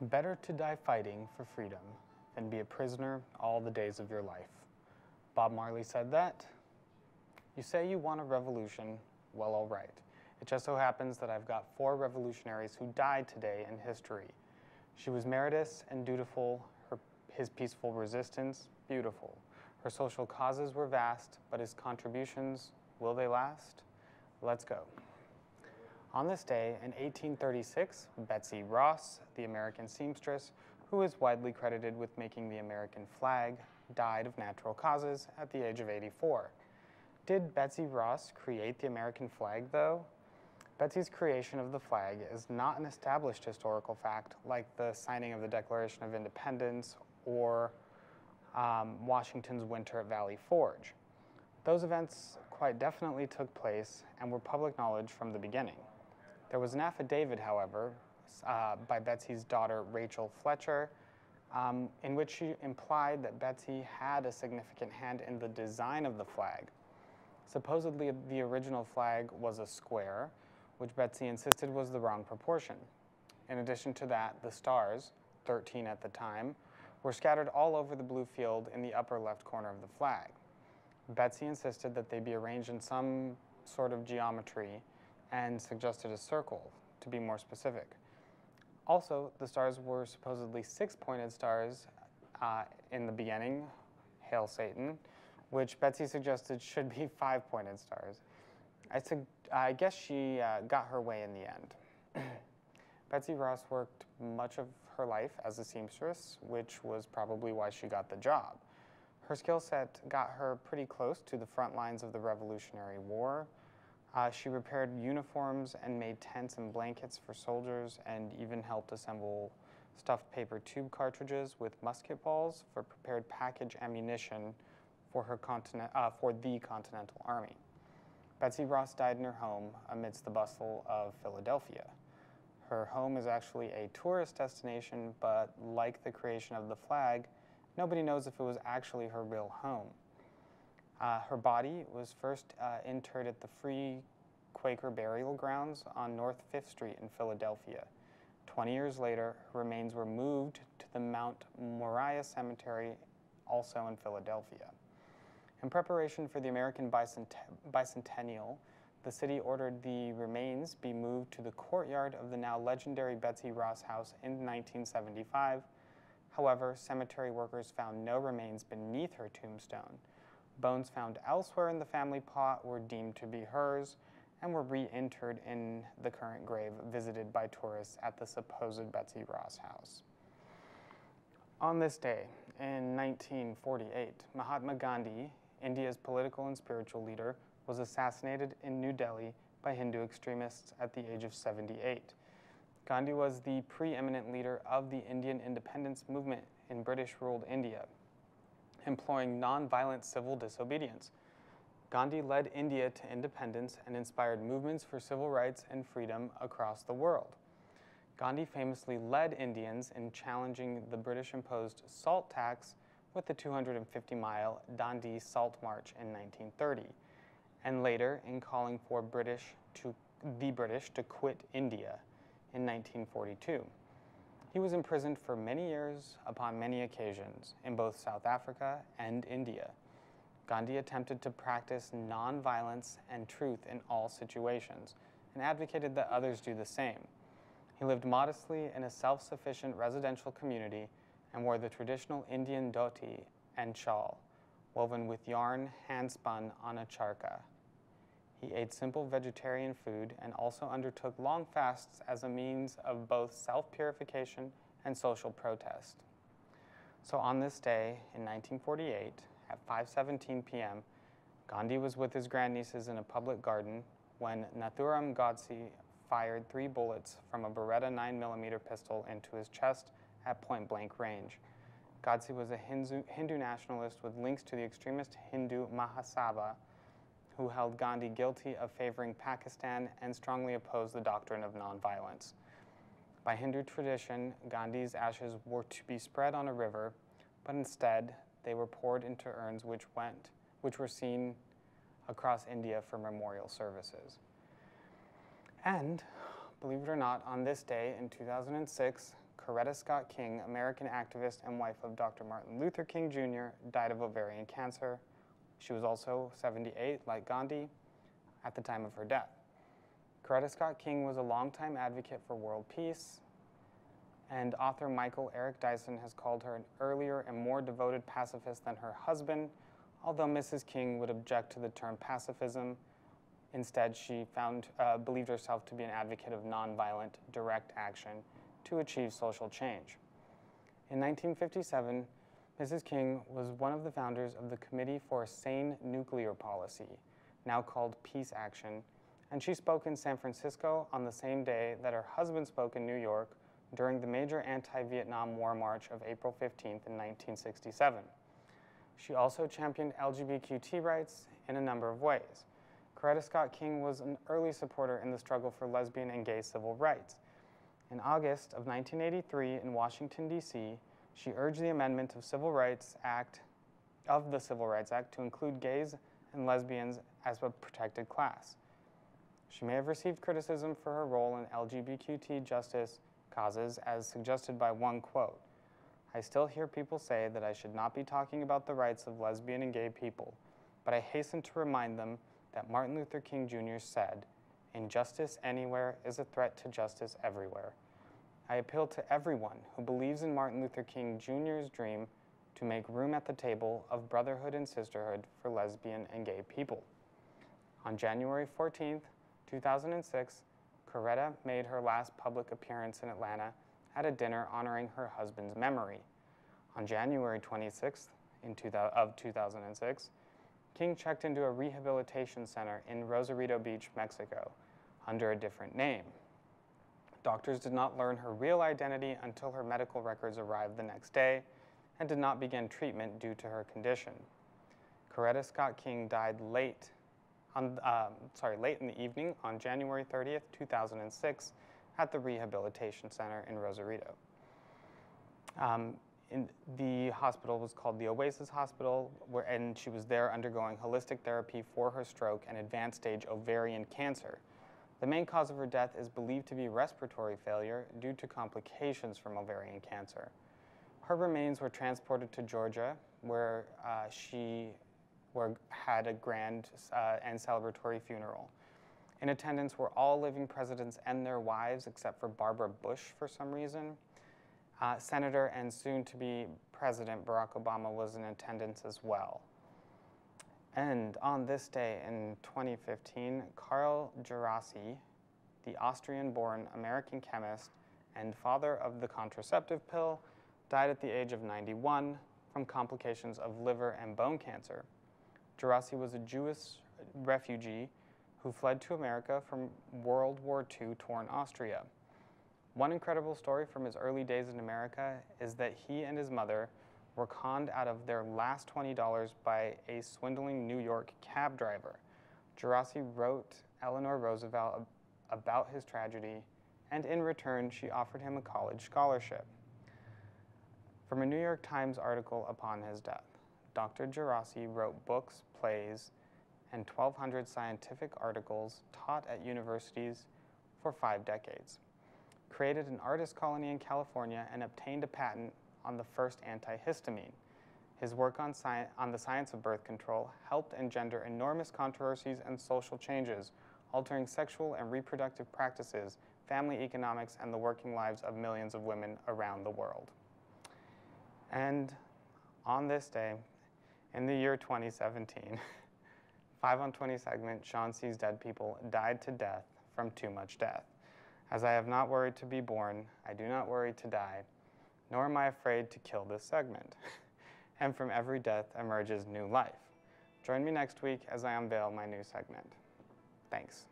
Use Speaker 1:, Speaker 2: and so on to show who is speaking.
Speaker 1: Better to die fighting for freedom than be a prisoner all the days of your life. Bob Marley said that. You say you want a revolution, well, all right. It just so happens that I've got 4 revolutionaries who died today in history. She was meritorious and dutiful, his peaceful resistance, beautiful. Her social causes were vast, but his contributions, will they last? Let's go. On this day, in 1836, Betsy Ross, the American seamstress, who is widely credited with making the American flag, died of natural causes at the age of 84. Did Betsy Ross create the American flag, though? Betsy's creation of the flag is not an established historical fact like the signing of the Declaration of Independence or Washington's winter at Valley Forge. Those events quite definitely took place and were public knowledge from the beginning. There was an affidavit, however, by Betsy's daughter, Rachel Fletcher, in which she implied that Betsy had a significant hand in the design of the flag. Supposedly, the original flag was a square, which Betsy insisted was the wrong proportion. In addition to that, the stars, 13 at the time, were scattered all over the blue field in the upper left corner of the flag. Betsy insisted that they be arranged in some sort of geometry and suggested a circle, to be more specific. Also, the stars were supposedly 6-pointed stars in the beginning, hail Satan, which Betsy suggested should be 5-pointed stars. I guess she got her way in the end. Betsy Ross worked much of her life as a seamstress, which was probably why she got the job. Her skill set got her pretty close to the front lines of the Revolutionary War. She repaired uniforms and made tents and blankets for soldiers, and even helped assemble stuffed paper tube cartridges with musket balls for prepared package ammunition for the Continental Army. Betsy Ross died in her home amidst the bustle of Philadelphia. Her home is actually a tourist destination, but like the creation of the flag, nobody knows if it was actually her real home. Her body was first interred at the Free Quaker Burial Grounds on North 5th Street in Philadelphia. 20 years later, her remains were moved to the Mount Moriah Cemetery, also in Philadelphia. In preparation for the American bicentennial, the city ordered the remains be moved to the courtyard of the now legendary Betsy Ross House in 1975. However, cemetery workers found no remains beneath her tombstone. Bones found elsewhere in the family plot were deemed to be hers and were reinterred in the current grave visited by tourists at the supposed Betsy Ross house. On this day, in 1948, Mahatma Gandhi, India's political and spiritual leader, was assassinated in New Delhi by Hindu extremists at the age of 78. Gandhi was the preeminent leader of the Indian independence movement in British-ruled India, employing non-violent civil disobedience. Gandhi led India to independence and inspired movements for civil rights and freedom across the world. Gandhi famously led Indians in challenging the British-imposed salt tax with the 250-mile Dandi Salt March in 1930, and later in calling for the British to quit India in 1942. He was imprisoned for many years upon many occasions in both South Africa and India. Gandhi attempted to practice nonviolence and truth in all situations and advocated that others do the same. He lived modestly in a self-sufficient residential community and wore the traditional Indian dhoti and shawl, woven with yarn hand-spun on a charkha. He ate simple vegetarian food and also undertook long fasts as a means of both self-purification and social protest. So on this day in 1948, at 5:17 p.m., Gandhi was with his grandnieces in a public garden when Nathuram Godse fired 3 bullets from a Beretta 9mm pistol into his chest at point-blank range. Godse was a Hindu nationalist with links to the extremist Hindu Mahasabha, who held Gandhi guilty of favoring Pakistan and strongly opposed the doctrine of nonviolence. By Hindu tradition, Gandhi's ashes were to be spread on a river, but instead they were poured into urns which were seen across India for memorial services. And, believe it or not, on this day in 2006, Coretta Scott King, American activist and wife of Dr. Martin Luther King Jr., died of ovarian cancer. She was also 78, like Gandhi, at the time of her death. Coretta Scott King was a longtime advocate for world peace, and author Michael Eric Dyson has called her an earlier and more devoted pacifist than her husband, although Mrs. King would object to the term pacifism. Instead, she believed herself to be an advocate of nonviolent, direct action to achieve social change. In 1957, Mrs. King was one of the founders of the Committee for a Sane Nuclear Policy, now called Peace Action, and she spoke in San Francisco on the same day that her husband spoke in New York during the major anti-Vietnam War March of April 15th in 1967. She also championed LGBTQ rights in a number of ways. Coretta Scott King was an early supporter in the struggle for lesbian and gay civil rights. In August of 1983 in Washington, D.C., she urged the amendment of the Civil Rights Act to include gays and lesbians as a protected class. She may have received criticism for her role in LGBTQ justice causes, as suggested by one quote. "I still hear people say that I should not be talking about the rights of lesbian and gay people, but I hasten to remind them that Martin Luther King Jr. said, 'Injustice anywhere is a threat to justice everywhere.' I appeal to everyone who believes in Martin Luther King Jr.'s dream to make room at the table of brotherhood and sisterhood for lesbian and gay people." On January 14th, 2006, Coretta made her last public appearance in Atlanta at a dinner honoring her husband's memory. On January 26th of 2006, King checked into a rehabilitation center in Rosarito Beach, Mexico, under a different name. Doctors did not learn her real identity until her medical records arrived the next day and did not begin treatment due to her condition. Coretta Scott King died late in the evening on January 30th, 2006 at the Rehabilitation Center in Rosarito. The hospital was called the Oasis Hospital, and she was there undergoing holistic therapy for her stroke and advanced stage ovarian cancer. The main cause of her death is believed to be respiratory failure due to complications from ovarian cancer. Her remains were transported to Georgia, where she had a grand and celebratory funeral. In attendance were all living presidents and their wives, except for Barbara Bush for some reason. Senator and soon-to-be President Barack Obama was in attendance as well. And on this day in 2015, Carl Geraci, the Austrian-born American chemist and father of the contraceptive pill, died at the age of 91 from complications of liver and bone cancer. Geraci was a Jewish refugee who fled to America from World War II-torn Austria. One incredible story from his early days in America is that he and his mother were conned out of their last $20 by a swindling New York cab driver. Geraci wrote Eleanor Roosevelt about his tragedy, and in return, she offered him a college scholarship. From a New York Times article upon his death, Dr. Geraci wrote books, plays, and 1,200 scientific articles taught at universities for 5 decades, created an artist colony in California, and obtained a patent on the first antihistamine. His work on the science of birth control helped engender enormous controversies and social changes, altering sexual and reproductive practices, family economics, and the working lives of millions of women around the world. And on this day, in the year 2017, 5 on 20 segment, Sean Sees Dead People died to death from too much death. As I have not worried to be born, I do not worry to die, nor am I afraid to kill this segment. And from every death emerges new life. Join me next week as I unveil my new segment. Thanks.